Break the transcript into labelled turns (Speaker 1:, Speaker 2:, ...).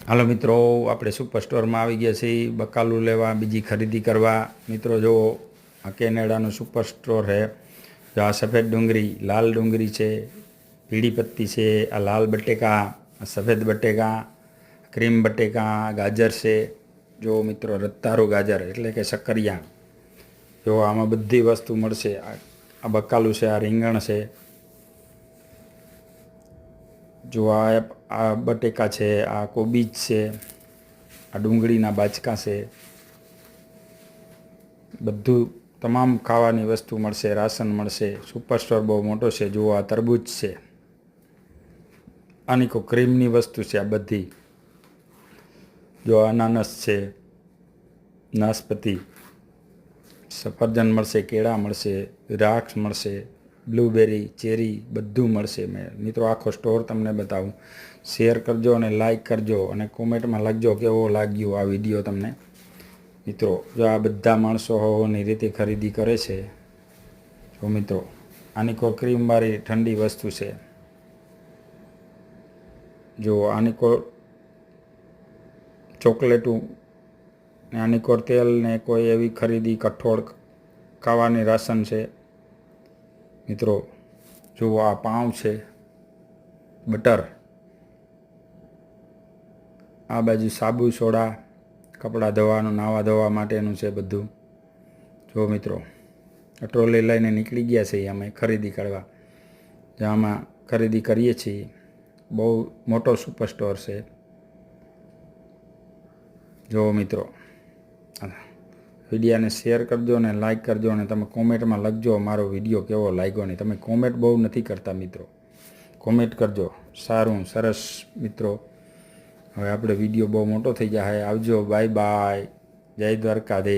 Speaker 1: હાલો મિત્રો, આપણે સુપર સ્ટોરમાં આવી ગયા છીએ બકાલું લેવા, બીજી ખરીદી કરવા. મિત્રો જો આ કેનેડાનું સુપર સ્ટોર છે. જો આ સફેદ ડુંગળી, લાલ ડુંગળી છે, પીળી પત્તી છે, આ લાલ બટેકા, આ સફેદ બટેકા, ક્રીમ બટેકા, ગાજર છે. જો મિત્રો રત્તારું ગાજર એટલે કે શક્કરિયા. જો આમાં બધી વસ્તુ મળશે. આ બકાલું છે, આ રીંગણ છે. જો આ બટેકા છે, આ કોબીજ છે, આ ડુંગળીના બાચકા છે. બધું તમામ ખાવાની વસ્તુ મળશે, રાશન મળશે. સુપર સ્ટોર બહુ મોટો છે. જુઓ આ તરબૂચ છે, આની કો ક્રીમની વસ્તુ છે આ બધી. જો અનાનસ છે, નાશપતિ, સફરજન મળશે, કેળા મળશે, દ્રાક્ષ મળશે, બ્લૂબેરી, ચેરી બધું મળશે. મેં મિત્રો આખો સ્ટોર તમને બતાવું. શેર કરજો અને લાઈક કરજો અને કોમેન્ટમાં લખજો કેવો લાગ્યો આ વિડીયો તમને. મિત્રો જો આ બધા માણસો હોવાની રીતે ખરીદી કરે છે. જો મિત્રો આની કો ક્રીમવાળી ઠંડી વસ્તુ છે. જો આની કો ચોકલેટું ને આની કોર તેલ ને કોઈ એવી ખરીદી કઠોળ ખાવાની રાશન છે. મિત્રો જુઓ આ પાઉં છે, બટર, આ બાજુ સાબુ સોડા, કપડાં ધોવાનું, નાવા ધોવા માટેનું છે બધું. જો મિત્રો ટ્રોલી લઈને નીકળી ગયા છીએ અમે ખરીદી કરવા. જ્યાંમાં ખરીદી કરીએ છીએ. બહુ મોટો સુપર સ્ટોર છે. જો મિત્રો વિડીયાને શેર કરજો અને લાઈક કરજો અને તમે કોમેન્ટમાં લખજો મારો વિડીયો કેવો લાગ્યો. નહીં તમે કોમેન્ટ બહુ નથી કરતા મિત્રો, કોમેન્ટ કરજો. સારું, સરસ મિત્રો. હવે આપણે વિડીયો બહુ મોટો થઈ જાય. આવજો, બાય બાય, જય દ્વારકાધીશ.